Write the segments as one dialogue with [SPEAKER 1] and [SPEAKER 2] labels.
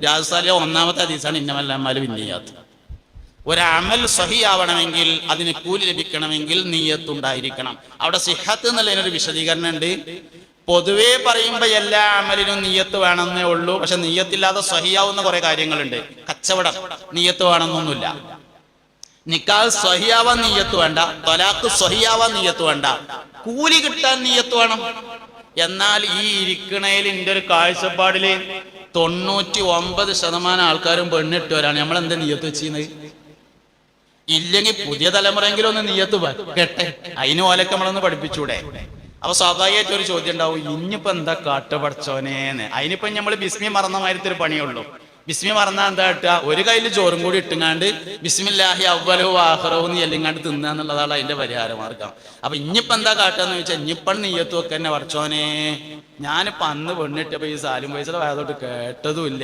[SPEAKER 1] രാജസ്ഥാനിലെ ഒന്നാമത്തെ ഹദീസാണ് ഇന്നമൽ അഅ്മാലു ബിന്നിയ്യാത്ത്. ഒരമൽ സഹിയാവണമെങ്കിൽ, അതിന് കൂലി ലഭിക്കണമെങ്കിൽ നിയ്യത്തുണ്ടായിരിക്കണം. അവിടെ സിഹത്ത് എന്നുള്ളതിനൊരു വിശദീകരണം ഉണ്ട്. പൊതുവേ പറയുമ്പോൾ എല്ലാ അമലിനും നിയ്യത്ത് വേണമെന്നേ ഉള്ളൂ. പക്ഷെ നിയ്യത്തില്ലാതെ സഹിയാവുന്ന കുറെ കാര്യങ്ങളുണ്ട്. കച്ചവടം നിയ്യത്ത് വേണമെന്നൊന്നുമില്ല. നിക്കാഹ് സഹിയാവാൻ നിയ്യത്ത് വേണ്ട, ത്വലാഖ് സഹിയാവാൻ നിയ്യത്ത് വേണ്ട, കൂലി കിട്ടാൻ നിയ്യത്ത് വേണം. എന്നാൽ ഈ ഇരിക്കണയിൽ എൻ്റെ ഒരു കാഴ്ചപ്പാടില് 99% ആൾക്കാരും പെണ്ണിട്ടവരാണ്. നമ്മളെന്താ നിയ്യത്ത് വെച്ചിരുന്നത്? ഇല്ലെങ്കിൽ പുതിയ തലമുറയെങ്കിലും ഒന്ന് നിയ്യത്ത് വെക്കട്ടെ, അതിന് ഓലൊക്കെ നമ്മളൊന്ന് പഠിപ്പിച്ചൂടെ? അപ്പൊ സ്വാഭാവികമായിട്ട് ഒരു ചോദ്യം ഉണ്ടാവും, ഇനിയിപ്പോ എന്താ കാട്ട പഠിച്ചോനേന്ന്. അതിനിപ്പോ നമ്മൾ ബിസ്മി മറന്ന മാതിരത്തെ ഒരു പണിയുള്ളൂ. ബിസ്മി മറന്നാ എന്താ കിട്ടുക? ഒരു കയ്യിൽ ചോറും കൂടി ഇട്ടുങ്ങാണ്ട് ബിസ്മില്ലാഹി അവ്വലഹു ആഖിറഹു എന്ന് എല്ലിങ്ങാണ്ട് തിന്നുക എന്നുള്ളതാണ് അതിന്റെ പരിഹാര മാർഗം. അപ്പൊ ഇനിയിപ്പോ എന്താ കാട്ടാന്ന് ചോദിച്ചാൽ, ഇനിയിപ്പോൾ നെയ്യത്ത് വെക്ക തന്നെ പഠിച്ചോനെ. ഞാനിപ്പോ അന്ന് പെണ്ണിട്ടപ്പോ ഈ സാലിം പൈസയുടെ വയതോട്ട് കേട്ടതുമില്ല.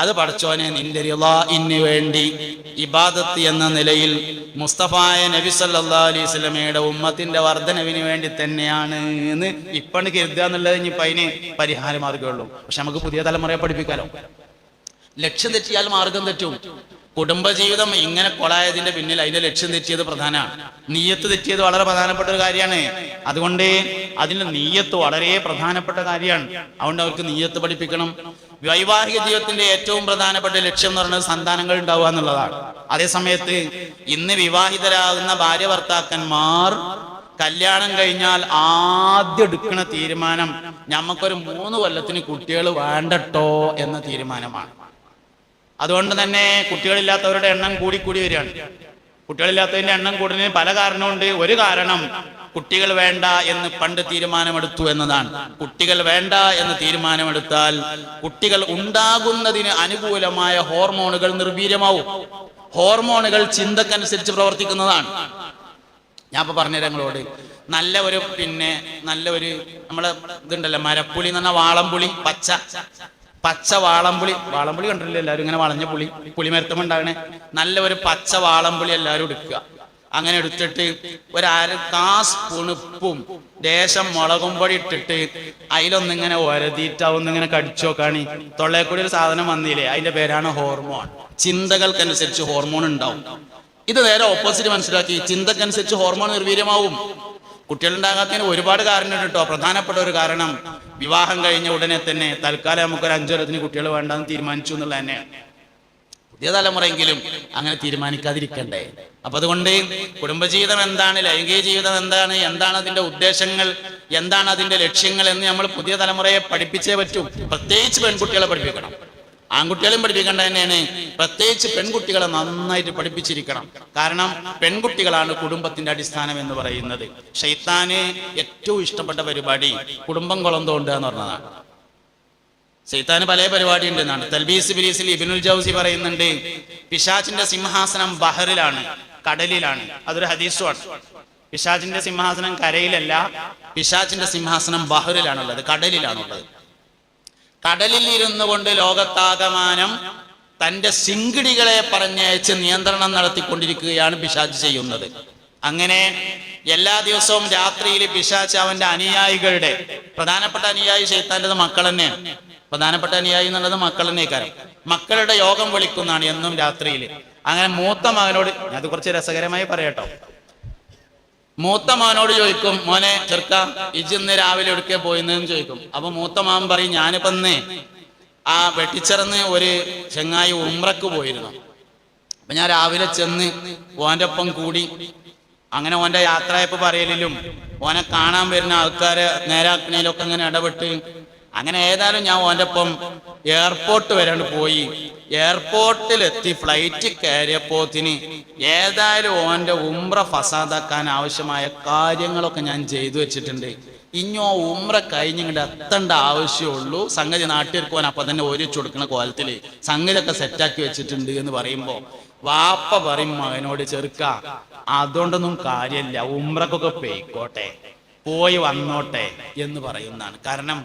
[SPEAKER 1] അത് പഠിച്ചോനെ നിന്റെ റിളാഇന് വേണ്ടി ഇബാദത്ത് എന്ന നിലയിൽ മുസ്തഫായ നബി സല്ലല്ലാഹു അലൈഹി വസല്ലമയുടെ ഉമ്മത്തിന്റെ വർധനവിന് വേണ്ടി തന്നെയാണ് എന്ന് ഇപ്പണ് കരുതുക എന്നുള്ളത് ഇനിയിപ്പോ അതിന് പരിഹാര മാർഗമുള്ളൂ. പക്ഷെ നമുക്ക് പുതിയ തലമുറയെ പഠിപ്പിക്കാലോ. ലക്ഷ്യം തെറ്റിയാൽ മാർഗം തെറ്റും. കുടുംബജീവിതം ഇങ്ങനെ കൊളായതിന്റെ പിന്നിൽ അതിന്റെ ലക്ഷ്യം തെറ്റിയത് പ്രധാനമാണ്. നീയത്ത് തെറ്റിയത് വളരെ പ്രധാനപ്പെട്ട ഒരു കാര്യമാണ്. അതുകൊണ്ട് അതിന്റെ നീയത്ത് വളരെ പ്രധാനപ്പെട്ട കാര്യമാണ്. അതുകൊണ്ട് അവർക്ക് നീയത്ത് പഠിപ്പിക്കണം. വൈവാഹിക ജീവിതത്തിന്റെ ഏറ്റവും പ്രധാനപ്പെട്ട ലക്ഷ്യം എന്ന് പറയുന്നത് സന്താനങ്ങൾ ഉണ്ടാവുക എന്നുള്ളതാണ്. അതേസമയത്ത് ഇന്ന് വിവാഹിതരാകുന്ന ഭാര്യ ഭർത്താക്കന്മാർ കല്യാണം കഴിഞ്ഞാൽ ആദ്യം എടുക്കുന്ന തീരുമാനം ഞമ്മക്കൊരു 3 കൊല്ലത്തിന് കുട്ടികൾ വേണ്ടട്ടോ എന്ന തീരുമാനമാണ്. അതുകൊണ്ട് തന്നെ കുട്ടികളില്ലാത്തവരുടെ എണ്ണം കൂടി വരികയാണ്. കുട്ടികളില്ലാത്തതിന്റെ എണ്ണം കൂടുന്നതിന് പല കാരണമുണ്ട്. ഒരു കാരണം കുട്ടികൾ വേണ്ട എന്ന് പണ്ട് തീരുമാനമെടുത്തു എന്നതാണ്. കുട്ടികൾ വേണ്ട എന്ന് തീരുമാനമെടുത്താൽ കുട്ടികൾ ഉണ്ടാകുന്നതിന് അനുകൂലമായ ഹോർമോണുകൾ നിർവീര്യമാവും. ഹോർമോണുകൾ ചിന്തക്കനുസരിച്ച് പ്രവർത്തിക്കുന്നതാണ്. ഞാൻ ഇപ്പൊ പറഞ്ഞുതരാം നിങ്ങളോട്. നല്ല ഒരു നമ്മളെ ഇതുണ്ടല്ലോ മരപ്പുളി എന്ന് പറഞ്ഞാൽ വാളംപുളി, പച്ച വാളംപുളി കണ്ടിട്ടില്ല എല്ലാവരും? ഇങ്ങനെ വളഞ്ഞ പുളിമരത്തമുണ്ടാകണേ നല്ല ഒരു പച്ച വാളംപുളി എല്ലാവരും എടുക്കുക. അങ്ങനെ എടുത്തിട്ട് ഒരു 1/4 സ്പൂൺ ഉപ്പും ലേശം മുളകും പൊടി ഇട്ടിട്ട് അതിലൊന്നിങ്ങനെ ഒരതിയിട്ടാവുന്നിങ്ങനെ കടിച്ചു നോക്കാണ്. തൊള്ളയിൽ കൂടി ഒരു സാധനം വന്നില്ലേ, അതിന്റെ പേരാണ് ഹോർമോൺ. ചിന്തകൾക്കനുസരിച്ച് ഹോർമോൺ ഉണ്ടാവും. ഇത് നേരെ ഓപ്പോസിറ്റ് മനസ്സിലാക്കി. ചിന്തക്കനുസരിച്ച് ഹോർമോൺ നിർവീര്യമാവും. കുട്ടികളുണ്ടാകാത്തതിന് ഒരുപാട് കാരണമുണ്ട് കേട്ടോ. പ്രധാനപ്പെട്ട ഒരു കാരണം വിവാഹം കഴിഞ്ഞ ഉടനെ തന്നെ തൽക്കാലം നമുക്കൊരു 5 കൊല്ലത്തിന് കുട്ടികൾ വേണ്ടെന്ന് തീരുമാനിച്ചു എന്നുള്ളത് തന്നെയാണ്. പുതിയ തലമുറയെങ്കിലും അങ്ങനെ തീരുമാനിക്കാതിരിക്കണ്ടേ? അപ്പൊ അതുകൊണ്ട് കുടുംബജീവിതം എന്താണ്, ലൈംഗിക ജീവിതം എന്താണ്, എന്താണ് അതിന്റെ ഉദ്ദേശങ്ങൾ, എന്താണ് അതിന്റെ ലക്ഷ്യങ്ങൾ എന്ന് നമ്മൾ പുതിയ തലമുറയെ പഠിപ്പിച്ചേ പറ്റൂ. പ്രത്യേകിച്ച് പെൺകുട്ടികളെ പഠിപ്പിക്കണം. ആൺകുട്ടികളെയും പഠിപ്പിക്കേണ്ട തന്നെയാണ്. പ്രത്യേകിച്ച് പെൺകുട്ടികളെ നന്നായിട്ട് പഠിപ്പിച്ചിരിക്കണം. കാരണം പെൺകുട്ടികളാണ് കുടുംബത്തിന്റെ അടിസ്ഥാനം എന്ന് പറയുന്നത്. ശൈത്താന് ഏറ്റവും ഇഷ്ടപ്പെട്ട പരിപാടി കുടുംബം കുളം തോണ്ടുക എന്ന് പറഞ്ഞതാണ്. ശൈത്താന് പല പരിപാടി ഉണ്ടെന്നാണ്. തൽബീസ് ഇബ്ലീസിൽ ഇബ്നുൽ ജൗസി പറയുന്നുണ്ട്, പിശാചിന്റെ സിംഹാസനം ബഹറിലാണ്, കടലിലാണ്. അതൊരു ഹദീസുമാണ്. പിശാചിന്റെ സിംഹാസനം കരയിലല്ല, പിശാചിന്റെ സിംഹാസനം ബഹറിലാണുള്ളത്, കടലിലാണുള്ളത്. കടലിൽ ഇരുന്നു കൊണ്ട് ലോകത്താകമാനം തന്റെ സിങ്കിടികളെ പറഞ്ഞയച്ച് നിയന്ത്രണം നടത്തിക്കൊണ്ടിരിക്കുകയാണ് പിശാച് ചെയ്യുന്നത്. അങ്ങനെ എല്ലാ ദിവസവും രാത്രിയിൽ പിശാച് അവന്റെ അനുയായികളുടെ, പ്രധാനപ്പെട്ട അനുയായി ശൈത്താന്റേത് മക്കൾ തന്നെയാണ്. പ്രധാനപ്പെട്ട അനുയായി എന്നുള്ളത് മക്കൾ തന്നെ കാര്യം. മക്കളുടെ യോഗം വിളിക്കുന്നതാണ് എന്നും രാത്രിയിൽ. അങ്ങനെ മൂത്ത മകനോട്, അത് കുറച്ച് രസകരമായി പറയട്ടോ, മൂത്ത മകനോട് ചോദിക്കും, മോനെ ചെറുക്ക ഇജിന്ന് രാവിലെ എടുക്കെ പോയിന്ന് ചോദിക്കും. അപ്പൊ മൂത്ത മകൻ പറയും, ഞാനിപ്പന്ന് ആ വെട്ടിച്ചെറന്ന് ഒരു ചെങ്ങായി ഉംറക്ക് പോയിരുന്നു. അപ്പൊ ഞാൻ രാവിലെ ചെന്ന് ഓന്റെ ഒപ്പം കൂടി. അങ്ങനെ ഓന്റെ യാത്രയപ്പ് പറയലിലും ഓനെ കാണാൻ വരുന്ന ആൾക്കാരെ നേരാക്കണയിലൊക്കെ ഇങ്ങനെ ഇടപെട്ട് അങ്ങനെ ഏതായാലും ഞാൻ ഓന്റെ ഒപ്പം എയർപോർട്ട് വരെയാണ് പോയി. എയർപോർട്ടിലെത്തി ഫ്ലൈറ്റ് കയറിയപ്പോത്തിന് ഏതായാലും ഓന്റെ ഉംറ ഫസാദാക്കാൻ ആവശ്യമായ കാര്യങ്ങളൊക്കെ ഞാൻ ചെയ്തു വെച്ചിട്ടുണ്ട്. ഇഞ്ഞോ ഉംറ കഴിഞ്ഞിങ്ങോട്ട് എത്തേണ്ട ആവശ്യമുള്ളൂ. സംഗതി നാട്ടിലേക്ക് പോകാൻ അപ്പൊ തന്നെ ഒരിച്ചു കൊടുക്കുന്ന കോലത്തില് സംഗതിയൊക്കെ സെറ്റാക്കി വെച്ചിട്ടുണ്ട് എന്ന് പറയുമ്പോ വാപ്പ പറയും മകനോട്, ചെറുക്ക അതുകൊണ്ടൊന്നും കാര്യമില്ല, ഉംറക്കൊക്കെ പോയിക്കോട്ടെ, പോയി വന്നോട്ടെ എന്ന് പറയുന്നതാണ്. കാരണം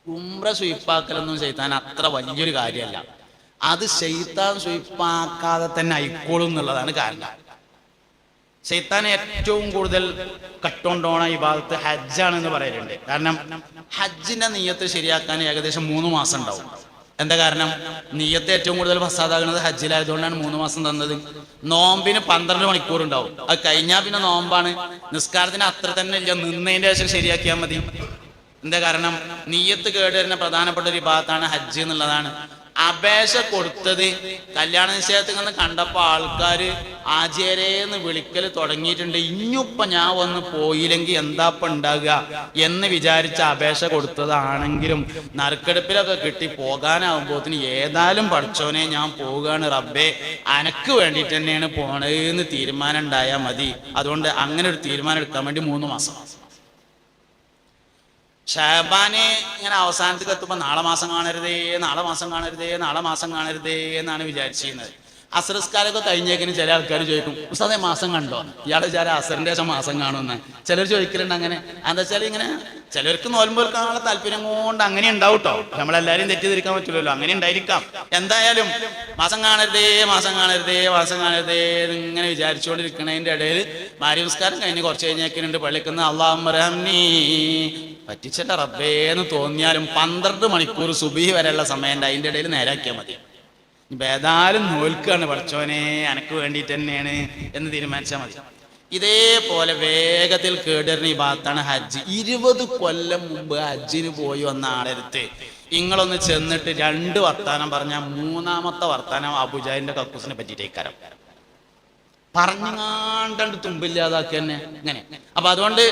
[SPEAKER 1] ഉംറ സ്വീപ്പാക്കലൊന്നും ശൈത്താൻ അത്ര വലിയൊരു കാര്യമല്ല. അത് ശൈത്താൻ സ്വീപ്പാക്കാതെ തന്നെ ആയിക്കോളും എന്നുള്ളതാണ് കാരണം. ശൈത്താൻ ഏറ്റവും കൂടുതൽ കട്ടോണ്ടോണ ഈ ഭാഗത്ത് ഹജ്ജാണെന്ന് പറയലുണ്ട്. കാരണം ഹജ്ജിന്റെ നിയ്യത്ത് ശരിയാക്കാൻ ഏകദേശം 3 മാസം ഉണ്ടാവും. എന്താ കാരണം? നിയ്യത്ത് ഏറ്റവും കൂടുതൽ ഫസാദാകുന്നത് ഹജ്ജിലായതുകൊണ്ടാണ് 3 മാസം തന്നത്. നോമ്പിന് 12 മണിക്കൂർ ഉണ്ടാവും. അത് കഴിഞ്ഞാൽ പിന്നെ നോമ്പാണ്. നിസ്കാരത്തിന് അത്ര തന്നെ ഇല്ല, നിന്നതിന്റെ ശേഷം ശരിയാക്കിയാൽ മതി. എന്താ കാരണം? നിയ്യത്ത് കേടുവരുന്ന പ്രധാനപ്പെട്ട ഒരു ഭാഗത്താണ് ഹജ്ജ് എന്നുള്ളതാണ്. അപേക്ഷ കൊടുത്തത് കല്യാണ നിശ്ചയത്തിൽ നിന്ന് കണ്ടപ്പോൾ ആൾക്കാര് ആചാര്യെന്ന് വിളിക്കൽ തുടങ്ങിയിട്ടുണ്ട്. ഇനിയിപ്പൊ ഞാൻ വന്ന് പോയില്ലെങ്കിൽ എന്താപ്പ ഉണ്ടാകുക എന്ന് വിചാരിച്ച അപേക്ഷ കൊടുത്തതാണെങ്കിലും നറുക്കെടുപ്പിലൊക്കെ കിട്ടി പോകാനാവുമ്പോത്തിന് ഏതായാലും പഠിച്ചോനെ ഞാൻ പോവുകയാണ് റബ്ബേ, അനക്ക് വേണ്ടിയിട്ട് തന്നെയാണ് പോണതെന്ന് തീരുമാനം ഉണ്ടായാൽ മതി. അതുകൊണ്ട് അങ്ങനെ ഒരു തീരുമാനം എടുക്കാൻ വേണ്ടി 3 മാസം. ഷാബാനെ ഇങ്ങനെ അവസാനത്തേക്ക് എത്തുമ്പോൾ നാളെ മാസം കാണരുതേ, നാളെ മാസം കാണരുതേ, നാളെ മാസം കാണരുതേ എന്നാണ് വിചാരിച്ചിരുന്നത്. അസറസ്കാരൊക്കെ കഴിഞ്ഞേക്കിന് ചില ആൾക്കാർ ചോദിക്കും, ഉസ്താദേ മാസം കണ്ടോ? ഇയാൾ വിചാരം അസറിന്റെ ശേഷം മാസം കാണുമെന്ന് ചിലർ ചോദിക്കലുണ്ട്. അങ്ങനെ എന്താ വെച്ചാൽ ഇങ്ങനെ ചിലർക്ക് നോൽമ്പോൽക്കാനുള്ള താല്പര്യം കൊണ്ട് അങ്ങനെ ഉണ്ടാവും കേട്ടോ. നമ്മളെല്ലാവരും തെറ്റിദ്ധരിക്കാൻ പറ്റില്ലല്ലോ, അങ്ങനെ ഉണ്ടായിരിക്കാം. എന്തായാലും മാസം കാണരുതേ, മാസം കാണരുതേ, മാസം കാണരുതേ ഇങ്ങനെ വിചാരിച്ചുകൊണ്ടിരിക്കണതിന്റെ ഇടയിൽ മാരിനമസ്കാരം കഴിഞ്ഞ് കുറച്ച് കഴിഞ്ഞേക്കിനുണ്ട് പള്ളിക്കുന്ന അല്ലാഹുമ്മർഹംനീ പറ്റിച്ചല്ല റബ്ബേ എന്ന് തോന്നിയാലും 12 മണിക്കൂർ സുബഹി വരെയുള്ള സമയം ഉണ്ട്. അതിൻ്റെ ഇടയിൽ നേരാക്കിയാൽ മതി. ഏതായാലും നോൽക്കാണ് പഠിച്ചോനെ അനക്ക് വേണ്ടിയിട്ട് തന്നെയാണ് എന്ന് തീരുമാനിച്ചാൽ മതി. ഇതേപോലെ വേഗത്തിൽ കേടുവരുന്ന ഈ ഭാഗത്താണ് ഹജ്ജ്. 20 കൊല്ലം മുമ്പ് ഹജ്ജിന് പോയി വന്ന ആളെടുത്ത് നിങ്ങളൊന്ന് ചെന്നിട്ട് 2 വർത്താനം പറഞ്ഞാൽ 3-ാമത്തെ വർത്താനം അബൂജഹലിന്റെ കക്കൂസിനെ പറ്റിയിട്ടേക്കാരം പറഞ്ഞാണ്ട് തുമ്പില്ലാതാക്കി തന്നെ ഇങ്ങനെ. അപ്പൊ അതുകൊണ്ട്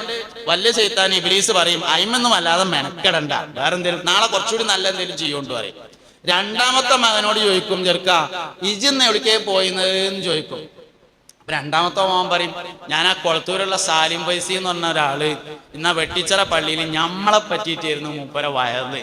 [SPEAKER 1] വലിയ ശൈത്താൻ ഇബ്ലീസ് പറയും അയിമൊന്നും അല്ലാതെ മെനക്കെടണ്ട, വേറെ എന്തേലും നാളെ കുറച്ചുകൂടി നല്ല എന്തെങ്കിലും ചെയ്യുകൊണ്ട് പറയും. 2-ാമത്തെ മകനോട് ചോദിക്കും, ചെറുക്ക ഇജിന്ന് എവിടേക്കേ പോയിന്ന് ചോദിക്കും. 2-ാമത്തെ മകൻ പറയും ഞാൻ ആ കൊളത്തൂരുള്ള സാലിം പൈസി എന്ന് പറഞ്ഞ ഒരാള് ഇന്ന വെട്ടിച്ചിറ പള്ളിയിൽ ഞമ്മളെ പറ്റിയിട്ടായിരുന്നു മൂപ്പര വയറ്.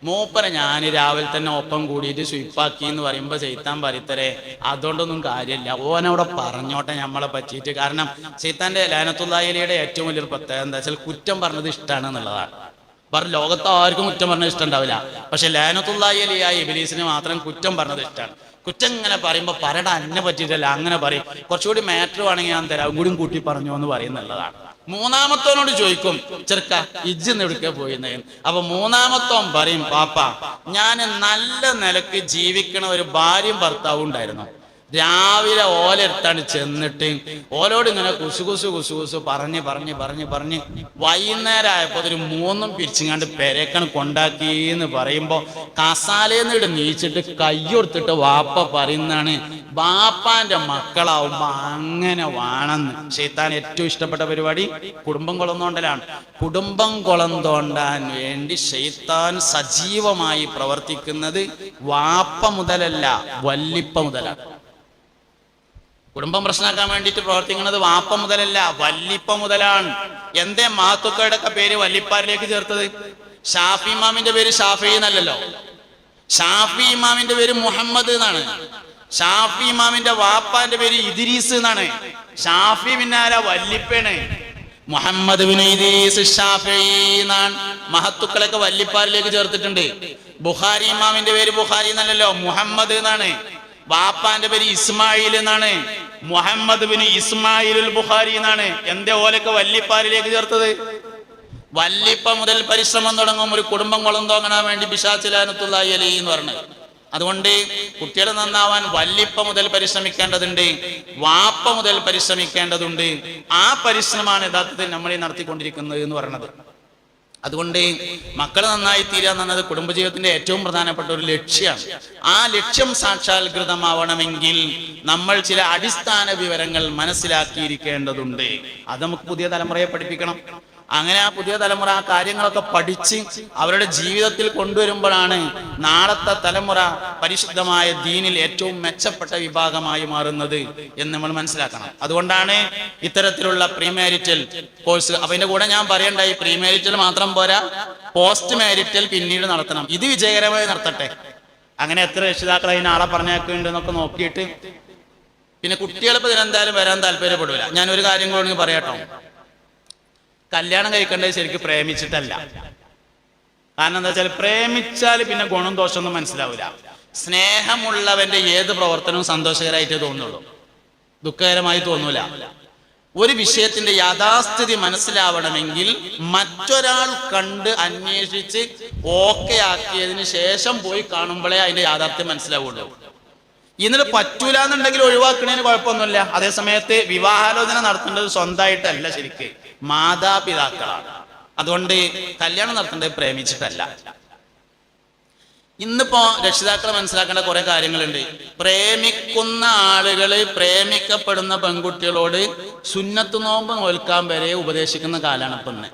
[SPEAKER 1] മൂപ്പരെ ഞാൻ രാവിലെ തന്നെ ഒപ്പം കൂടിയിട്ട് സ്വീപ്പാക്കി എന്ന് പറയുമ്പോ ചെയ്ത്താൻ പരിത്തരെ അതുകൊണ്ടൊന്നും കാര്യമില്ല, ഓനവിടെ പറഞ്ഞോട്ടെ നമ്മളെ പറ്റിയിട്ട്. കാരണം ചെയ്ത്താന്റെ ലഅനത്തുല്ലാഹി അലൈഹിയുടെ ഏറ്റവും വലിയൊരു പ്രത്യേകത എന്താ വെച്ചാൽ കുറ്റം പറഞ്ഞത് ഇഷ്ടമാണ് എന്നുള്ളതാണ്. പറഞ്ഞു ലോകത്ത് ആർക്കും കുറ്റം പറഞ്ഞത് ഇഷ്ടം ഉണ്ടാവില്ല, പക്ഷെ ലഅനത്തുല്ലാഹി അലൈഹി ഇബ്ലീസിന് മാത്രം കുറ്റം പറഞ്ഞത് ഇഷ്ടമാണ്. കുറ്റം ഇങ്ങനെ പറയുമ്പോ പറയടാ എന്നെ പറ്റിയിട്ടല്ല അങ്ങനെ പറയും, കുറച്ചുകൂടി മാറ്റർ വേണമെങ്കിൽ ഞാൻ തരാം കൂടി കൂട്ടി പറഞ്ഞു എന്ന് പറയുന്നുള്ളതാണ്. 3-ാമത്തോനോട് ചോദിക്കും ചെറുക്ക ഇജ്ജെന്ന് എവിടേക്കാ പോയിന്ന്. അപ്പൊ 3-ാമത്തോൻ പറയും പാപ്പ ഞാൻ നല്ല നിലക്ക് ജീവിക്കണ ഒരു ഭാര്യയും ഭർത്താവും ഉണ്ടായിരുന്നു. രാവിലെ ഓലെടുത്താണ് ചെന്നിട്ട് ഓലോട് ഇങ്ങനെ കുസുകുസു പറഞ്ഞ് വൈകുന്നേരം ആയപ്പോ ഒരു 3 പിരിച്ചിങ്ങാണ്ട് പെരേക്കാണ് കൊണ്ടാക്കി എന്ന് പറയുമ്പോ കസാലേന്ന് ഇവിടെ നീച്ചിട്ട് കയ്യൊടുത്തിട്ട് വാപ്പ പറയുന്നതാണ് ബാപ്പാന്റെ മക്കളാവുമ്പോ അങ്ങനെ വേണമെന്ന്. ശൈത്താൻ ഏറ്റവും ഇഷ്ടപ്പെട്ട പരിപാടി കുടുംബം കുളം തോണ്ടലാണ്. കുടുംബം കുളം തോണ്ടാൻ വേണ്ടി ശൈത്താൻ സജീവമായി പ്രവർത്തിക്കുന്നത് വാപ്പ മുതലല്ല വല്ലിപ്പ മുതലാണ്. കുടുംബം പ്രശ്നമാക്കാൻ വേണ്ടിയിട്ട് പ്രവർത്തിക്കുന്നത് വാപ്പ മുതലല്ല വല്ലിപ്പ മുതലാണ്. എന്തേ മാത്തുക്കയുടെ ഒക്കെ പേര് വല്ലിപ്പാരിലേക്ക് ചേർത്തത്? ഷാഫി ഇമാമിന്റെ പേര് ഷാഫി എന്നല്ലല്ലോ, ഷാഫി ഇമാമിന്റെ പേര് മുഹമ്മദ് എന്നാണ്. ഷാഫി ഇമാമിന്റെ വാപ്പാന്റെ പേര് ഇദ്രീസ് എന്നാണ്. ഷാഫി പിന്നാല വല്ലിപ്പയാണ്. മുഹമ്മദ് ബിൻ ഇദ്രീസ് ഷാഫി എന്നാണ്. മഹത്തുക്കളൊക്കെ വല്ലിപ്പാരിലേക്ക് ചേർത്തിട്ടുണ്ട്. ബുഖാരി ഇമാമിന്റെ പേര് ബുഖാരി എന്നല്ലല്ലോ, മുഹമ്മദ് എന്നാണ്. ബാപ്പാന്റെ പേര് ഇസ്മായിൽ എന്നാണ്. മുഹമ്മദ് ബിൻ ഇസ്മായിലുൽ ബുഖാരി എന്നാണ്. എന്റെ ഓലൊക്കെ വല്ലിപ്പാരിലേക്ക് ചേർത്തത്? വല്ലിപ്പ മുതൽ പരിശ്രമം തുടങ്ങും ഒരു കുടുംബം കുളം തോങ്ങാൻ വേണ്ടി പിശാച് ലഅനത്തുല്ലാഹി അലൈഹി എന്ന് പറഞ്ഞു. അതുകൊണ്ട് കുട്ടികളെ നന്നാവാൻ വല്ലിപ്പ മുതൽ പരിശ്രമിക്കേണ്ടതുണ്ട്, വാപ്പ മുതൽ പരിശ്രമിക്കേണ്ടതുണ്ട്. ആ പരിശ്രമമാണ് യഥാർത്ഥത്തിൽ നമ്മൾ നടത്തിക്കൊണ്ടിരിക്കുന്നത് എന്ന് പറയുന്നത്. അതുകൊണ്ട് മക്കൾ നന്നായി തീരുക എന്നത് കുടുംബജീവിതത്തിന്റെ ഏറ്റവും പ്രധാനപ്പെട്ട ഒരു ലക്ഷ്യമാണ്. ആ ലക്ഷ്യം സാക്ഷാത്കൃതമാവണമെങ്കിൽ നമ്മൾ ചില അടിസ്ഥാന വിവരങ്ങൾ മനസ്സിലാക്കിയിരിക്കേണ്ടതുണ്ട്. അത് നമുക്ക് പുതിയ തലമുറയെ പഠിപ്പിക്കണം. അങ്ങനെ ആ പുതിയ തലമുറ ആ കാര്യങ്ങളൊക്കെ പഠിച്ച് അവരുടെ ജീവിതത്തിൽ കൊണ്ടുവരുമ്പോഴാണ് നാളത്തെ തലമുറ പരിശുദ്ധമായ ദീനിൽ ഏറ്റവും മെച്ചപ്പെട്ട വിഭാഗമായി മാറുന്നത് എന്ന് നമ്മൾ മനസ്സിലാക്കണം. അതുകൊണ്ടാണ് ഇത്തരത്തിലുള്ള പ്രീമാരിറ്റൽ കോഴ്സ്. അപ്പൊ അതിന്റെ കൂടെ ഞാൻ പറയണ്ടായി, പ്രീമാരിറ്റൽ മാത്രം പോരാ, പോസ്റ്റ് മാരിറ്റൽ പിന്നീട് നടത്തണം. ഇത് വിജയകരമായി നടത്തട്ടെ. അങ്ങനെ എത്ര രക്ഷിതാക്കൾ അതിന് ആളെ പറഞ്ഞേക്കുന്നുണ്ടെന്നൊക്കെ നോക്കിയിട്ട് പിന്നെ കുട്ടികളിപ്പോൾ ഇതിനെന്തായാലും വരാൻ താല്പര്യപ്പെടില്ല. ഞാൻ ഒരു കാര്യം കൂടി പറയാട്ടോ, കല്യാണം കഴിക്കേണ്ടത് ശരിക്കും പ്രേമിച്ചിട്ടല്ല. കാരണം എന്താ വെച്ചാൽ പ്രേമിച്ചാൽ പിന്നെ ഗുണം ദോഷമൊന്നും മനസ്സിലാവില്ല. സ്നേഹമുള്ളവന്റെ ഏത് പ്രവർത്തനവും സന്തോഷകരമായിട്ടേ തോന്നുള്ളൂ, ദുഃഖകരമായി തോന്നൂല. ഒരു വിഷയത്തിന്റെ യാഥാസ്ഥിതി മനസ്സിലാവണമെങ്കിൽ മറ്റൊരാൾ കണ്ട് അന്വേഷിച്ച് ഓക്കെ ആക്കിയതിന് ശേഷം പോയി കാണുമ്പോഴേ അതിന്റെ യാഥാർത്ഥ്യം മനസ്സിലാവുള്ളൂ. ഇന്നിട്ട് പറ്റൂല എന്നുണ്ടെങ്കിൽ ഒഴിവാക്കുന്നതിന് കുഴപ്പമൊന്നുമില്ല. അതേസമയത്ത് വിവാഹാലോചന നടത്തേണ്ടത് സ്വന്തമായിട്ടല്ല, ശരിക്ക് മാതാപിതാക്കളാണ്. അതുകൊണ്ട് കല്യാണം നടത്തേണ്ടത് പ്രേമിച്ചിട്ടല്ല. ഇന്നിപ്പോ രക്ഷിതാക്കളെ മനസ്സിലാക്കേണ്ട കുറെ കാര്യങ്ങളുണ്ട്. പ്രേമിക്കുന്ന ആളുകള് പ്രേമിക്കപ്പെടുന്ന പെൺകുട്ടികളോട് സുന്നത്ത് നോമ്പ് നോൽക്കാൻ വരെ ഉപദേശിക്കുന്ന കാലാണ് ഇപ്പൊ ഇന്ന്.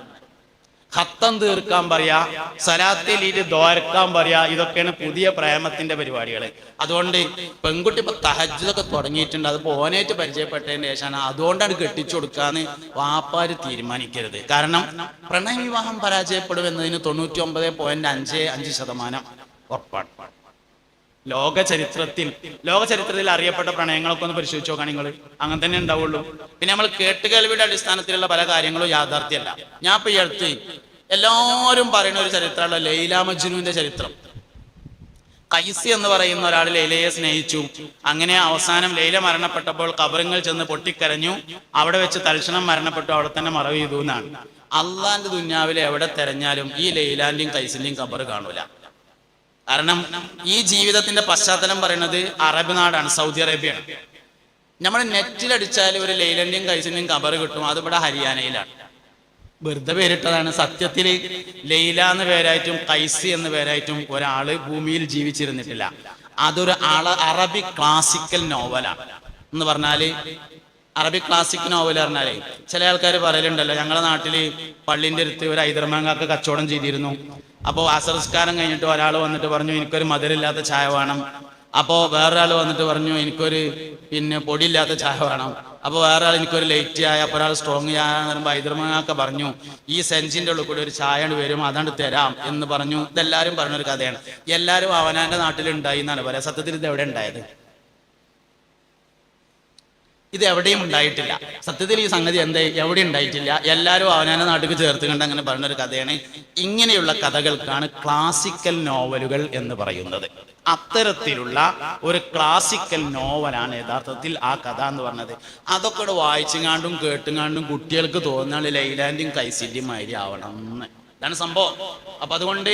[SPEAKER 1] ഖത്തം തീർക്കാൻ പറയാ, സലാത്തിൽ ഇത് ദ്വാരക്കാൻ പറയാ, ഇതൊക്കെയാണ് പുതിയ പ്രേമത്തിന്റെ പരിപാടികൾ. അതുകൊണ്ട് പെൺകുട്ടി ഇപ്പൊ തഹജ്ജുദൊക്കെ തുടങ്ങിയിട്ടുണ്ട്. അത് ഓനായിട്ട് പരിചയപ്പെട്ടതിന് ശേഷമാണ്. അതുകൊണ്ടാണ് കെട്ടിച്ചു കൊടുക്കാന്ന് വാപ്പാര് തീരുമാനിക്കരുത്. കാരണം പ്രണയവിവാഹം പരാജയപ്പെടും എന്നതിന് 99.55% ഉറപ്പാണ്. ലോക ചരിത്രത്തിൽ അറിയപ്പെട്ട പ്രണയങ്ങളൊക്കെ ഒന്ന് പരിശോധിച്ച് നോക്കാൻ നിങ്ങൾ അങ്ങനെ തന്നെ ഉണ്ടാവുള്ളൂ. പിന്നെ നമ്മൾ കേട്ടുകേൾവിയുടെ അടിസ്ഥാനത്തിലുള്ള പല കാര്യങ്ങളും യാഥാർത്ഥ്യമല്ല. ഞാൻ ഇപ്പൊ ഈ അടുത്ത് എല്ലാവരും പറയുന്ന ഒരു ചരിത്രമുള്ള ലൈല മജ്നുവിന്റെ ചരിത്രം. കൈസി എന്ന് പറയുന്ന ഒരാൾ ലൈലയെ സ്നേഹിച്ചു. അങ്ങനെ അവസാനം ലൈല മരണപ്പെട്ടപ്പോൾ ഖബറിങ്ങൾ ചെന്ന് പൊട്ടിക്കരഞ്ഞു. അവിടെ വെച്ച് തൽക്ഷണം മരണപ്പെട്ടു, അവിടെ തന്നെ മറവ് ചെയ്തു എന്നാണ്. അള്ളാന്റെ ദുന്യാവിലെ എവിടെ തെരഞ്ഞാലും ഈ ലൈലാന്റെയും കൈസിന്റെയും ഖബർ കാണൂല. കാരണം ഈ ജീവിതത്തിന്റെ പശ്ചാത്തലം പറയുന്നത് അറബ് നാടാണ്, സൗദി അറേബ്യയാണ്. നമ്മൾ നെറ്റിലടിച്ചാൽ ഒരു ലൈലന്റെയും കൈസിന്റെയും ഖബർ കിട്ടും. അത് ഇവിടെ ഹരിയാനയിലാണ്. വെറുതെ പേരിട്ടതാണ്. സത്യത്തിൽ ലൈല എന്ന പേരായിട്ടും കൈസി എന്ന പേരായിട്ടും ഒരാള് ഭൂമിയിൽ ജീവിച്ചിരുന്നിട്ടില്ല. അതൊരു അറബി ക്ലാസിക്കൽ നോവലാണ്. എന്ന് പറഞ്ഞാല് അറബിക് ക്ലാസിക് നോവൽ പറഞ്ഞാലേ ചില ആൾക്കാർ പറയലുണ്ടല്ലോ, ഞങ്ങളുടെ നാട്ടില് പള്ളിന്റെ അടുത്ത് ഒരു ഹൈദർമാങ്ങാക്ക് കച്ചവടം ചെയ്തിരുന്നു. അപ്പോൾ അസർസ്കാരം കഴിഞ്ഞിട്ട് ഒരാൾ വന്നിട്ട് പറഞ്ഞു എനിക്കൊരു മധുരമില്ലാത്ത ചായ വേണം. അപ്പോൾ വേറൊരാൾ വന്നിട്ട് പറഞ്ഞു എനിക്കൊരു പൊടിയില്ലാത്ത ചായ വേണം. അപ്പോൾ വേറെ ആൾ എനിക്കൊരു ലൈറ്റ് ചായ, അപ്പോൾ ഒരാൾ സ്ട്രോങ് ചായ എന്ന് പറയുമ്പോൾ ഹൈദർമാങ്ങാക്ക പറഞ്ഞു ഈ സെഞ്ചിന്റെ ഉള്ളിൽ കൂടി ഒരു ചായ വരും, അതാണ്ട് തരാം എന്ന് പറഞ്ഞു. ഇതെല്ലാവരും പറഞ്ഞൊരു കഥയാണ്. എല്ലാവരും അവനാന്റെ നാട്ടിലുണ്ടായി എന്നാണ് പറയാ. സത്യത്തിൽ ഇത് എവിടെ ഉണ്ടായത്? ഇത് എവിടെയും ഉണ്ടായിട്ടില്ല. സത്യത്തിൽ ഈ സംഗതി എവിടെ ഉണ്ടായിട്ടില്ല. എല്ലാവരും അവനാന്റെ നാട്ടിലേക്ക് ചേർത്ത് കണ്ട് അങ്ങനെ പറഞ്ഞൊരു കഥയാണ്. ഇങ്ങനെയുള്ള കഥകൾക്കാണ് ക്ലാസിക്കൽ നോവലുകൾ എന്ന് പറയുന്നത്. അത്തരത്തിലുള്ള ഒരു ക്ലാസിക്കൽ നോവലാണ് യഥാർത്ഥത്തിൽ ആ കഥ എന്ന് പറഞ്ഞത്. അതൊക്കെ വായിച്ചുകാണ്ടും കേട്ടുകാണ്ടും കുട്ടികൾക്ക് തോന്നുന്ന ലൈലാന്റെയും കൈസിന്റെയും മാതിരി ആവണം എന്ന്. ഇതാണ് സംഭവം. അപ്പൊ അതുകൊണ്ട്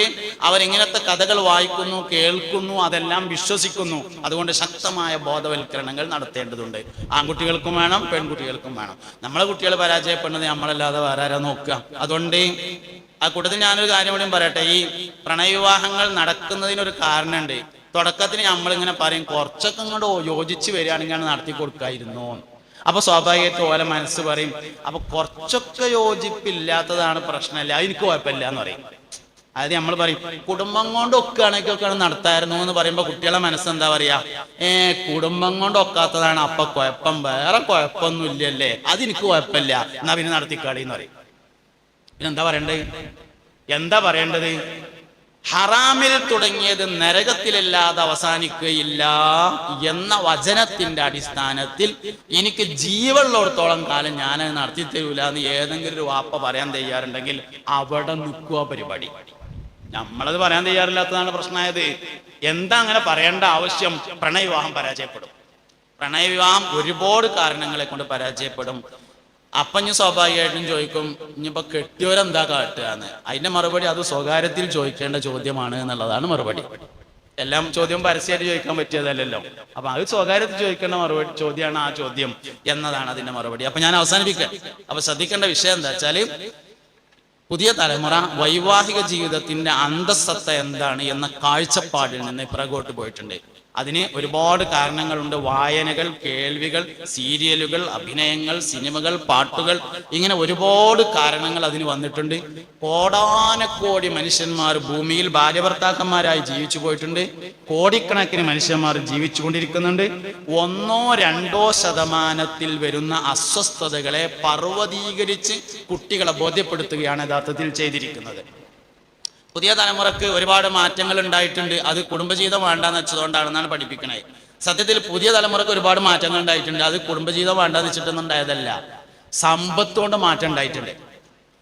[SPEAKER 1] അവരിങ്ങനത്തെ കഥകൾ വായിക്കുന്നു, കേൾക്കുന്നു, അതെല്ലാം വിശ്വസിക്കുന്നു. അതുകൊണ്ട് ശക്തമായ ബോധവൽക്കരണങ്ങൾ നടത്തേണ്ടതുണ്ട്. ആൺകുട്ടികൾക്കും വേണം, പെൺകുട്ടികൾക്കും വേണം. നമ്മളെ കുട്ടികൾ പരാജയപ്പെടുന്നത് നമ്മളല്ലാതെ വേറെ ആരാ നോക്കുക? അതുകൊണ്ട് ആ കൂട്ടത്തിൽ ഞാനൊരു കാര്യം കൂടിയും പറയട്ടെ. ഈ പ്രണയവിവാഹങ്ങൾ നടക്കുന്നതിനൊരു കാരണമുണ്ട്. തുടക്കത്തിന് നമ്മളിങ്ങനെ പറയും കുറച്ചൊക്കെ ഇങ്ങോട്ട് യോജിച്ച് വരികയാണെങ്കിൽ നടത്തി കൊടുക്കായിരുന്നു. അപ്പൊ സ്വാഭാവികമായിട്ട് ഓരോ മനസ്സ് പറയും അപ്പൊ കുറച്ചൊക്കെ യോജിപ്പില്ലാത്തതാണ് പ്രശ്നമല്ല, എനിക്ക് കുഴപ്പമില്ല എന്ന് പറയും. അതായത് നമ്മൾ പറയും കുടുംബം കൊണ്ട് ഒക്കുകയാണെങ്കിൽ നടത്തായിരുന്നു എന്ന് പറയുമ്പോ കുട്ടികളെ മനസ്സെന്താ പറയാ, കുടുംബം കൊണ്ട് ഒക്കാത്തതാണ് അപ്പൊ കുഴപ്പം, വേറെ കുഴപ്പമൊന്നും ഇല്ലല്ലേ, അതെനിക്ക് കുഴപ്പമില്ല, എന്നാ പിന്നെ നടത്തിക്കളി എന്ന് പറയും. പിന്നെന്താ പറയണ്ടത്? എന്താ പറയേണ്ടത്? ഹറാമിൽ തുടങ്ങിയത് നരകത്തിലല്ലാതെ അവസാനിക്കുകയില്ല എന്ന വചനത്തിന്റെ അടിസ്ഥാനത്തിൽ എനിക്ക് ജീവനുള്ളിടത്തോളം കാലം ഞാനത് നടത്തി തരൂല എന്ന് ഏതെങ്കിലും ഒരു വാപ്പ പറയാൻ തയ്യാറുണ്ടെങ്കിൽ അവിടെ നിൽക്കുക പരിപാടി. നമ്മളത് പറയാൻ തയ്യാറില്ലാത്തതാണ് പ്രശ്നമായത്. എന്താ അങ്ങനെ പറയേണ്ട ആവശ്യം? പ്രണയവിവാഹം പരാജയപ്പെടും. പ്രണയവിവാഹം ഒരുപാട് കാരണങ്ങളെ കൊണ്ട് പരാജയപ്പെടും. അപ്പഞ്ഞ് സ്വാഭാവികമായിട്ടും ചോദിക്കും ഇനിയിപ്പോ കെട്ടിയവരെന്താ കാട്ടുകയെന്ന്. അതിന്റെ മറുപടി അത് സ്വകാര്യത്തിൽ ചോദിക്കേണ്ട ചോദ്യമാണ് എന്നുള്ളതാണ് മറുപടി. എല്ലാം ചോദ്യം പരസ്യമായിട്ട് ചോദിക്കാൻ പറ്റിയതല്ലല്ലോ. അപ്പൊ അത് സ്വകാര്യത്തിൽ ചോദിക്കേണ്ട മറുപടി ചോദ്യമാണ് ആ ചോദ്യം എന്നതാണ് അതിന്റെ മറുപടി. അപ്പൊ ഞാൻ അവസാനിപ്പിക്കാം. അപ്പൊ ശ്രദ്ധിക്കേണ്ട വിഷയം എന്താ വെച്ചാല് പുതിയ തലമുറ വൈവാഹിക ജീവിതത്തിന്റെ അന്തസ്സത്ത എന്താണ് എന്ന കാഴ്ചപ്പാടിൽ നിന്ന് പിറകോട്ട് പോയിട്ടുണ്ട്. അതിന് ഒരുപാട് കാരണങ്ങളുണ്ട്. വായനകൾ, കേൾവികൾ, സീരിയലുകൾ, അഭിനയങ്ങൾ, സിനിമകൾ, പാട്ടുകൾ, ഇങ്ങനെ ഒരുപാട് കാരണങ്ങൾ അതിന് വന്നിട്ടുണ്ട്. കോടാനക്കോടി മനുഷ്യന്മാർ ഭൂമിയിൽ ഭാര്യഭർത്താക്കന്മാരായി ജീവിച്ചു പോയിട്ടുണ്ട്. കോടിക്കണക്കിന് മനുഷ്യന്മാർ ജീവിച്ചുകൊണ്ടിരിക്കുന്നുണ്ട്. 1-2% വരുന്ന അസ്വസ്ഥതകളെ പർവ്വതീകരിച്ച് കുട്ടികളെ ബോധ്യപ്പെടുത്തുകയാണ് യഥാർത്ഥത്തിൽ ചെയ്തിരിക്കുന്നത്. പുതിയ തലമുറക്ക് ഒരുപാട് മാറ്റങ്ങൾ ഉണ്ടായിട്ടുണ്ട്. അത് കുടുംബജീവിതം വേണ്ടാന്ന് വെച്ചതുകൊണ്ടാണെന്നാണ് പഠിപ്പിക്കണത്. സത്യത്തിൽ പുതിയ തലമുറക്ക് ഒരുപാട് മാറ്റങ്ങൾ ഉണ്ടായിട്ടുണ്ട്. അത് കുടുംബജീവിതം വേണ്ടാന്ന് വെച്ചിട്ടൊന്നും ഉണ്ടായതല്ല. സമ്പത്ത് കൊണ്ട് മാറ്റം ഉണ്ടായിട്ടുണ്ട്,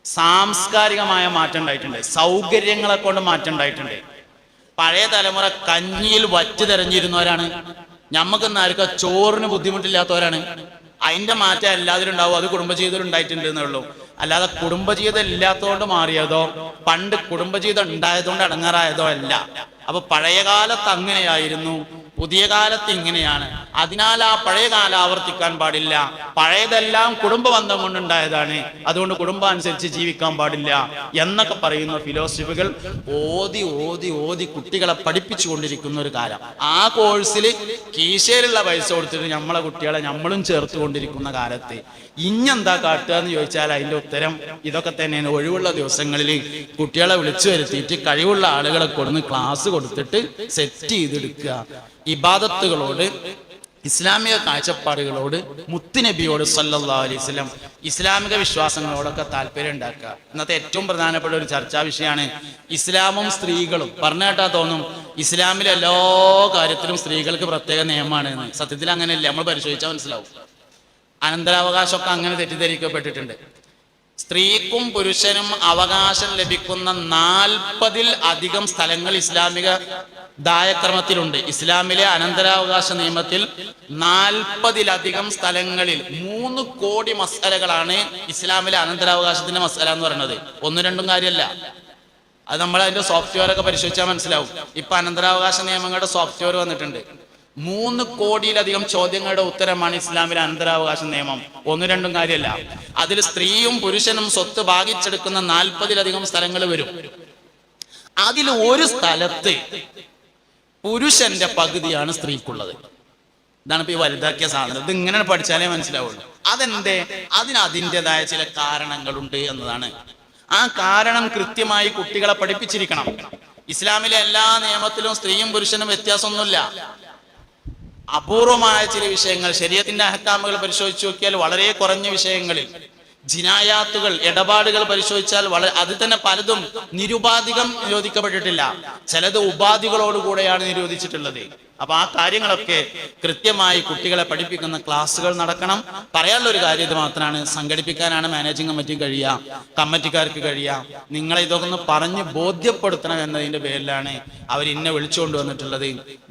[SPEAKER 1] സാംസ്കാരികമായ മാറ്റം ഉണ്ടായിട്ടുണ്ട്, സൗകര്യങ്ങളെ കൊണ്ട് മാറ്റം ഉണ്ടായിട്ടുണ്ട്. പഴയ തലമുറ കഞ്ഞിയിൽ വറ്റ് തെരഞ്ഞിരുന്നവരാണ്. ഞമ്മക്കൊന്നും ആർക്കും ചോറിന് ബുദ്ധിമുട്ടില്ലാത്തവരാണ്. അതിന്റെ മാറ്റം എല്ലാത്തിലും ഉണ്ടാവും. അത് കുടുംബജീവിതം ഉണ്ടായിട്ടുണ്ട് എന്നേ ഉള്ളൂ. അല്ലാതെ കുടുംബജീവിതം ഇല്ലാത്തതുകൊണ്ട് മാറിയതോ പണ്ട് കുടുംബജീവിതം ഉണ്ടായതുകൊണ്ട് അടങ്ങാറായതോ അല്ല. അപ്പൊ പഴയ കാലത്ത് അങ്ങനെയായിരുന്നു, പുതിയ കാലത്ത് ഇങ്ങനെയാണ്. അതിനാൽ ആ പഴയ കാലം ആവർത്തിക്കാൻ പാടില്ല. പഴയതെല്ലാം കുടുംബബന്ധം കൊണ്ടുണ്ടായതാണ്, അതുകൊണ്ട് കുടുംബം അനുസരിച്ച് ജീവിക്കാൻ പാടില്ല എന്നൊക്കെ പറയുന്ന ഫിലോസഫികൾ ഓതി ഓതി ഓതി കുട്ടികളെ പഠിപ്പിച്ചു കൊണ്ടിരിക്കുന്ന ഒരു കാലം. ആ കോഴ്സിൽ കീശയിലുള്ള പൈസ കൊടുത്തിട്ട് നമ്മളെ കുട്ടികളെ നമ്മളും ചേർത്ത് കൊണ്ടിരിക്കുന്ന കാലത്ത് ഇഞ്ഞെന്താ കാട്ടുക എന്ന് ചോദിച്ചാൽ അതിന്റെ ഉത്തരം ഇതൊക്കെ തന്നെയാണ്. ഒഴിവുള്ള ദിവസങ്ങളിൽ കുട്ടികളെ വിളിച്ചു വരുത്തിയിട്ട് കഴിവുള്ള ആളുകളെ കൊടുന്ന് ക്ലാസ് കൊടുത്തിട്ട് സെറ്റ് ചെയ്തെടുക്കുക. ഇബാദത്തുകളോട്, ഇസ്ലാമിക കാഴ്ചപ്പാടുകളോട്, മുത്തുനബിയോട് സല്ലല്ലാഹു അലൈഹി വസല്ലം ഇസ്ലാമിക വിശ്വാസങ്ങളോടൊക്കെ താല്പര്യം ഉണ്ടാക്കുക. ഇന്നത്തെ ഏറ്റവും പ്രധാനപ്പെട്ട ഒരു ചർച്ചാ വിഷയമാണ് ഇസ്ലാമും സ്ത്രീകളും. പറഞ്ഞു കേട്ടാ തോന്നും ഇസ്ലാമിലെ എല്ലാ കാര്യത്തിലും സ്ത്രീകൾക്ക് പ്രത്യേക നിയമമാണ് എന്ന്. സത്യത്തിൽ അങ്ങനെയല്ല, നമ്മൾ പരിശോധിച്ചാൽ മനസ്സിലാവും. അനന്തരാവകാശമൊക്കെ അങ്ങനെ തെറ്റിദ്ധരിക്കപ്പെട്ടിട്ടുണ്ട്. സ്ത്രീക്കും പുരുഷനും അവകാശം ലഭിക്കുന്ന 40-ൽ അധികം സ്ഥലങ്ങൾ ഇസ്ലാമിക ദായക്രമത്തിലുണ്ട്. ഇസ്ലാമിലെ അനന്തരാവകാശ നിയമത്തിൽ 40-ലധികം സ്ഥലങ്ങളിൽ 3 കോടി മസ്അലകളാണ് ഇസ്ലാമിലെ അനന്തരാവകാശത്തിന്റെ മസ്അല എന്ന് പറയുന്നത്. 1-2 കാര്യമല്ല. അത് നമ്മൾ അതിന്റെ സോഫ്റ്റ്വെയർ ഒക്കെ പരിശോധിച്ചാൽ മനസ്സിലാവും. ഇപ്പൊ അനന്തരാവകാശ നിയമങ്ങളുടെ സോഫ്റ്റ്വെയർ വന്നിട്ടുണ്ട്. 3 കോടിയിലധികം ചോദ്യങ്ങളുടെ ഉത്തരമാണ് ഇസ്ലാമിലെ അനന്തരാവകാശ നിയമം. 1-2 കാര്യമല്ല. അതിൽ സ്ത്രീയും പുരുഷനും സ്വത്ത് ഭാഗിച്ചെടുക്കുന്ന 40-ലധികം സ്ഥലങ്ങൾ വരും. അതിൽ ഒരു സ്ഥലത്ത് പുരുഷന്റെ പകുതിയാണ് സ്ത്രീക്കുള്ളത്. ഇതാണ് ഇപ്പൊ ഈ വലുതാക്കിയ സാധനം. ഇത് ഇങ്ങനെ പഠിച്ചാലേ മനസ്സിലാവുള്ളൂ. അതെന്തേ? അതിൻ്റെതായ ചില കാരണങ്ങളുണ്ട് എന്നതാണ്. ആ കാരണം കൃത്യമായി കുട്ടികളെ പഠിപ്പിച്ചിരിക്കണം. ഇസ്ലാമിലെ എല്ലാ നിയമത്തിലും സ്ത്രീയും പുരുഷനും വ്യത്യാസമൊന്നുമില്ല. അപൂർവമായ ചില വിഷയങ്ങൾ, ശരീഅത്തിന്റെ അഹ്കാമുകൾ പരിശോധിച്ച് നോക്കിയാൽ വളരെ കുറഞ്ഞ വിഷയങ്ങളിൽ, ജിനായാത്തുകൾ, ഇടപാടുകൾ പരിശോധിച്ചാൽ അത് തന്നെ പലതും നിരുപാധികം നിരോധിക്കപ്പെട്ടിട്ടില്ല. ചിലത് ഉപാധികളോടുകൂടെയാണ് നിരോധിച്ചിട്ടുള്ളത്. അപ്പൊ ആ കാര്യങ്ങളൊക്കെ കൃത്യമായി കുട്ടികളെ പഠിപ്പിക്കുന്ന ക്ലാസ്സുകൾ നടക്കണം. പറയാനുള്ള ഒരു കാര്യം ഇത് മാത്രമാണ്, സംഘടിപ്പിക്കാനാണ് മാനേജിംഗ് കമ്മിറ്റി കഴിയുക, കമ്മിറ്റിക്കാർക്ക് കഴിയുക. നിങ്ങളെ ഇതൊക്കെ ഒന്ന് പറഞ്ഞ് ബോധ്യപ്പെടുത്തണം എന്നതിന്റെ പേരിലാണ് അവർ ഇന്നെ വിളിച്ചുകൊണ്ട് വന്നിട്ടുള്ളത്.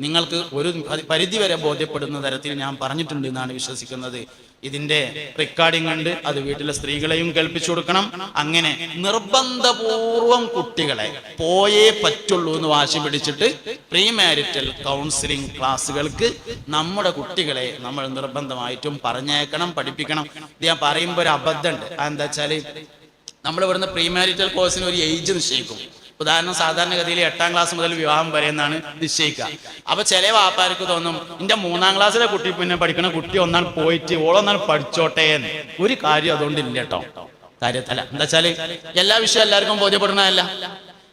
[SPEAKER 1] നിങ്ങൾക്ക് ഒരു പരിധി വരെ ബോധ്യപ്പെടുന്ന തരത്തിൽ ഞാൻ പറഞ്ഞിട്ടുണ്ട് എന്നാണ് വിശ്വസിക്കുന്നത്. ഇതിന്റെ റെക്കോർഡിംഗ് ഉണ്ട്, അത് വീട്ടിലെ സ്ത്രീകളെയും കേൾപ്പിച്ചു കൊടുക്കണം. അങ്ങനെ നിർബന്ധപൂർവം കുട്ടികളെ പോയേ പറ്റുള്ളൂ എന്ന് വാശി പിടിച്ചിട്ട് പ്രീ മാരിറ്റൽ കൗൺസിലിംഗ് ക്ലാസ്സുകൾക്ക് നമ്മുടെ കുട്ടികളെ നമ്മൾ നിർബന്ധമായിട്ടും പറഞ്ഞേക്കണം, പഠിപ്പിക്കണം. ഇത് ഞാൻ പറയുമ്പോൾ ഒരു അബദ്ധമുണ്ട്. അതെന്താ വെച്ചാല് നമ്മൾ ഇവിടുന്ന് പ്രീ മാരിറ്റൽ കോഴ്സിന് ഒരു ഏജ് നിശ്ചയിക്കും. ഉദാഹരണം, സാധാരണഗതിയിൽ 8ാം ക്ലാസ് മുതൽ വിവാഹം വരെ എന്നാണ് നിശ്ചയിക്കുക. അപ്പൊ ചില വാപ്പാർക്ക് തോന്നും എന്റെ 3ാം ക്ലാസ്സിലെ കുട്ടി പിന്നെ പഠിക്കണ കുട്ടി ഒന്നാണ് പോയിട്ട് ഓളൊന്നാണ് പഠിച്ചോട്ടെ എന്ന്. ഒരു കാര്യം അതുകൊണ്ട് ഇല്ല കേട്ടോ. കാര്യത്തല്ല. എന്താ വെച്ചാല് എല്ലാ വിഷയം എല്ലാവർക്കും ബോധ്യപ്പെടുന്നതല്ല.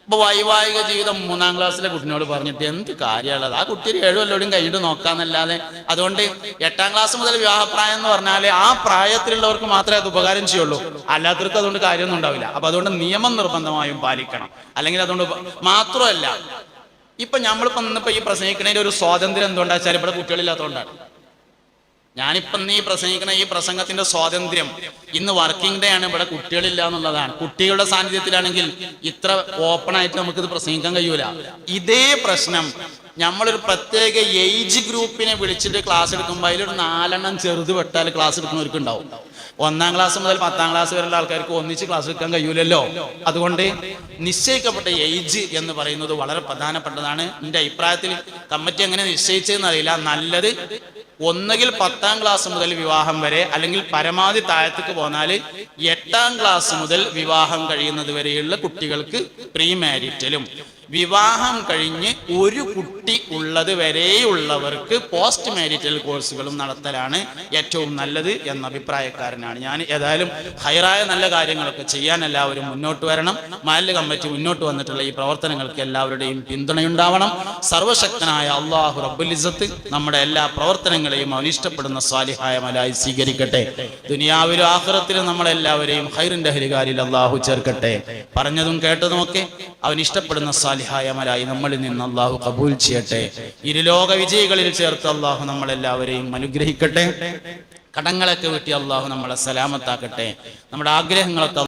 [SPEAKER 1] ഇപ്പൊ വൈവാഹിക ജീവിതം 3ാം ക്ലാസ്സിലെ കുട്ടിനോട് പറഞ്ഞിട്ട് എന്ത് കാര്യമുള്ളത്? ആ കുട്ടി 7 കൊല്ലോടും കഴിഞ്ഞിട്ട് നോക്കാന്നല്ലാതെ. അതുകൊണ്ട് 8ാം ക്ലാസ് മുതൽ വിവാഹപ്രായം എന്ന് പറഞ്ഞാല് ആ പ്രായത്തിലുള്ളവർക്ക് മാത്രമേ അത് ഉപകാരം ചെയ്യുള്ളൂ, അല്ലാത്തവർക്ക് അതുകൊണ്ട് കാര്യമൊന്നും ഉണ്ടാവില്ല. അപ്പൊ അതുകൊണ്ട് നിയമം നിർബന്ധമായും പാലിക്കണം. അല്ലെങ്കിൽ അതുകൊണ്ട് മാത്രമല്ല, ഇപ്പൊ നമ്മളിപ്പോ ഇന്നിപ്പോ ഈ പ്രസംഗിക്കുന്നതിന്റെ ഒരു സ്വാതന്ത്ര്യം എന്തുകൊണ്ടാ വെച്ചാൽ ഇവിടെ കുട്ടികളില്ലാത്തതുകൊണ്ടാണ്. ഞാനിപ്പം ഈ പ്രസംഗിക്കുന്ന ഈ പ്രസംഗത്തിന്റെ സ്വാതന്ത്ര്യം, ഇന്ന് വർക്കിംഗ് ഡേ ആണ്, ഇവിടെ കുട്ടികളില്ല എന്നുള്ളതാണ്. കുട്ടികളുടെ സാന്നിധ്യത്തിലാണെങ്കിൽ ഇത്ര ഓപ്പൺ ആയിട്ട് നമുക്കിത് പ്രസംഗിക്കാൻ കഴിയൂല. ഇതേ പ്രശ്നം നമ്മളൊരു പ്രത്യേക ഏജ് ഗ്രൂപ്പിനെ വിളിച്ചിട്ട് ക്ലാസ് എടുക്കുമ്പോൾ അതിലൊരു 4 ചെറുത് വെട്ടാൽ ക്ലാസ് എടുക്കുന്നവർക്ക് ഉണ്ടാവും. 1ാം ക്ലാസ് മുതൽ 10ാം ക്ലാസ് വരെയുള്ള ആൾക്കാർക്ക് ഒന്നിച്ച് ക്ലാസ് എടുക്കാൻ കഴിയൂലല്ലോ. അതുകൊണ്ട് നിശ്ചയിക്കപ്പെട്ട ഏജ് എന്ന് പറയുന്നത് വളരെ പ്രധാനപ്പെട്ടതാണ്. എൻ്റെ അഭിപ്രായത്തിൽ കമ്മിറ്റി എങ്ങനെ നിശ്ചയിച്ചതെന്ന് അറിയില്ല. നല്ലത് ഒന്നുകിൽ 10ാം ക്ലാസ് മുതൽ വിവാഹം വരെ, അല്ലെങ്കിൽ പരമാവധി താഴത്തേക്ക് പോന്നാൽ 8ാം ക്ലാസ് മുതൽ വിവാഹം കഴിയുന്നത് വരെയുള്ള കുട്ടികൾക്ക് പ്രീ മാരിറ്റലും, വിവാഹം കഴിഞ്ഞ് ഒരു കുട്ടി ഉള്ളത് വരെയുള്ളവർക്ക് പോസ്റ്റ് മാരിറ്റൽ കോഴ്സുകളും നടത്തലാണ് ഏറ്റവും നല്ലത് എന്ന അഭിപ്രായക്കാരനാണ് ഞാൻ. ഏതായാലും ഹൈറായ നല്ല കാര്യങ്ങളൊക്കെ ചെയ്യാൻ എല്ലാവരും മുന്നോട്ട് വരണം. മഹല്ല് കമ്മിറ്റി മുന്നോട്ട് വന്നിട്ടുള്ള ഈ പ്രവർത്തനങ്ങൾക്ക് എല്ലാവരുടെയും പിന്തുണയുണ്ടാവണം. സർവശക്തനായ അല്ലാഹു റബ്ബുൽ ഇസ്സത്ത് നമ്മുടെ എല്ലാ പ്രവർത്തനങ്ങളെയും അവൻ ഇഷ്ടപ്പെടുന്ന സ്വാലിഹായ മലായി സ്വീകരിക്കട്ടെ. ദുനിയാവിലും ആഖിറത്തിലും നമ്മളെല്ലാവരെയും ഖൈറിന്റെ അഹ്ലുകാരിൽ അല്ലാഹു ചേർക്കട്ടെ. പറഞ്ഞതും കേട്ടതുമൊക്കെ അവൻ ഇഷ്ടപ്പെടുന്ന സ്വാലിഹായ മലായി നമ്മളിൽ നിന്ന് അല്ലാഹു ഖബൂൽ ചെയ്യട്ടെ. ഇരുലോക വിജയികളിൽ ചേർത്ത് അല്ലാഹു നമ്മളെല്ലാവരെയും അനുഗ്രഹിക്കട്ടെ. കടങ്ങളൊക്കെ വീട്ടി അല്ലാഹു നമ്മളെ സലാമത്താക്കട്ടെ. നമ്മുടെ ആഗ്രഹങ്ങളൊക്കെ